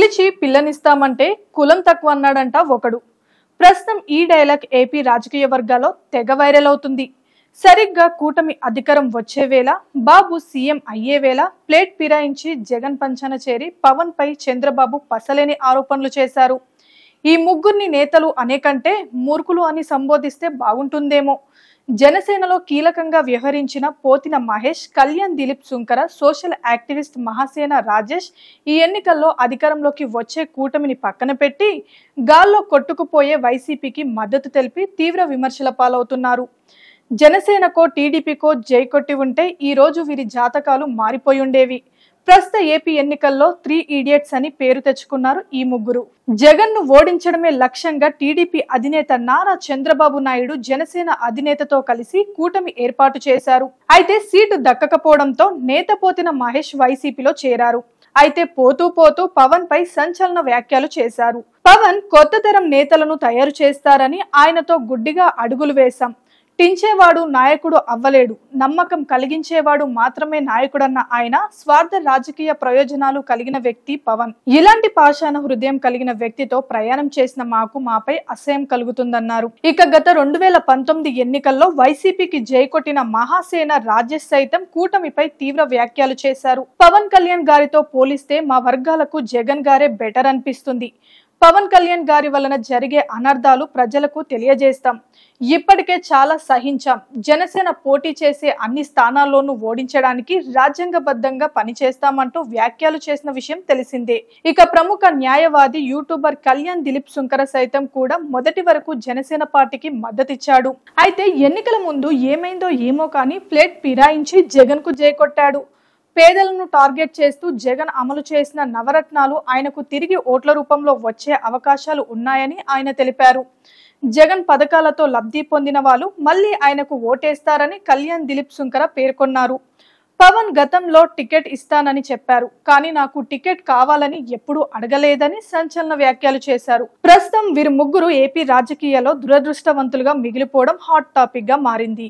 పిలిచి పిల్లనిస్తామంటే కులం తక్కువ అన్నాడంట ఒకడు. ప్రస్తుతం ఈ డైలాగ్ ఏపీ రాజకీయ వర్గాల్లో తెగ వైరల్ అవుతుంది. సరిగ్గా కూటమి అధికారం వచ్చే వేళ, బాబు సీఎం అయ్యే వేళ ప్లేట్ ఫిరాయించి జగన్ పంచాన చేరి పవన్ పై చంద్రబాబు పసలేని ఆరోపణలు చేశారు. ఈ ముగ్గురిని నేతలు అనేకంటే మూర్ఖులు అని సంబోధిస్తే బాగుంటుందేమో. జనసేనలో కీలకంగా వ్యవహరించిన పోతిన మహేష్, కళ్యాణ్ దిలీప్ సుంకర, సోషల్ యాక్టివిస్ట్ మహాసేన రాజేష్ ఈ ఎన్నికల్లో అధికారంలోకి వచ్చే కూటమిని పక్కన పెట్టి గాల్లో కొట్టుకుపోయే వైసీపీకి మద్దతు తెలిపి తీవ్ర విమర్శల పాలవుతున్నారు. జనసేనకో టీడీపీకో జై కొట్టి ఉంటే ఈ రోజు వీరి జాతకాలు మారిపోయి ఉండేవి. ప్రస్తుత ఏపీ ఎన్నికల్లో 3 ఇడియట్స్ అని పేరు తెచ్చుకున్నారు ఈ ముగ్గురు. జగన్ ను ఓడించడమే లక్ష్యంగా టీడీపీ అధినేత నారా చంద్రబాబు నాయుడు జనసేన అధినేతతో కలిసి కూటమి ఏర్పాటు చేశారు. అయితే సీటు దక్కకపోవడంతో నేత పోతిన మహేష్ వైసీపీలో చేరారు. అయితే పోతూ పోతూ పవన్ పై సంచలన వ్యాఖ్యలు చేశారు. పవన్ కొత్త తరం నేతలను తయారు చేస్తారని ఆయనతో గుడ్డిగా అడుగులు వేశాం. టించేవాడు నాయకుడు అవ్వలేడు, నమ్మకం కలిగించేవాడు మాత్రమే నాయకుడన్న ఆయన స్వార్థ రాజకీయ ప్రయోజనాలు కలిగిన వ్యక్తి పవన్. ఇలాంటి పాషాణ హృదయం కలిగిన వ్యక్తితో ప్రయాణం చేసిన మాపై అసహ్యం కలుగుతుందన్నారు. ఇక గత 2019 ఎన్నికల్లో వైసీపీకి జై కొట్టిన మహాసేన రాజేష్ సైతం కూటమిపై తీవ్ర వ్యాఖ్యలు చేశారు. పవన్ కళ్యాణ్ గారితో పోలిస్తే మా వర్గాలకు జగన్ గారే బెటర్ అనిపిస్తుంది. పవన్ కళ్యాణ్ గారి వలన జరిగే అనర్థాలు ప్రజలకు తెలియజేస్తాం. ఇప్పటికే చాలా సహించాం. జనసేన పోటీ చేసే అన్ని స్థానాల్లోనూ ఓడించడానికి రాజ్యాంగబద్ధంగా పనిచేస్తామంటూ వ్యాఖ్యలు చేసిన విషయం తెలిసిందే. ఇక ప్రముఖ న్యాయవాది, యూట్యూబర్ కళ్యాణ్ దిలీప్ సుంకర సైతం కూడా మొదటి వరకు జనసేన పార్టీకి మద్దతిచ్చాడు. అయితే ఎన్నికల ముందు ఏమైందో ఏమో కానీ ప్లేట్ ఫిరాయించి జగన్ కు జై కొట్టాడు. పేదలను టార్గెట్ చేస్తూ జగన్ అమలు చేసిన నవరత్నాలు ఆయనకు తిరిగి ఓట్ల రూపంలో వచ్చే అవకాశాలు ఉన్నాయని ఆయన తెలిపారు. జగన్ పథకాలతో లబ్ధి పొందిన వాళ్ళు మళ్లీ ఆయనకు ఓటేస్తారని కళ్యాణ్ దిలీప్ సుంకర పేర్కొన్నారు. పవన్ గతంలో టికెట్ ఇస్తానని చెప్పారు, కానీ నాకు టికెట్ కావాలని ఎప్పుడూ అడగలేదని సంచలన వ్యాఖ్యలు చేశారు. ప్రస్తుతం వీరు ముగ్గురు ఏపీ రాజకీయాల్లో దురదృష్టవంతులుగా మిగిలిపోవడం హాట్ టాపిక్ గా మారింది.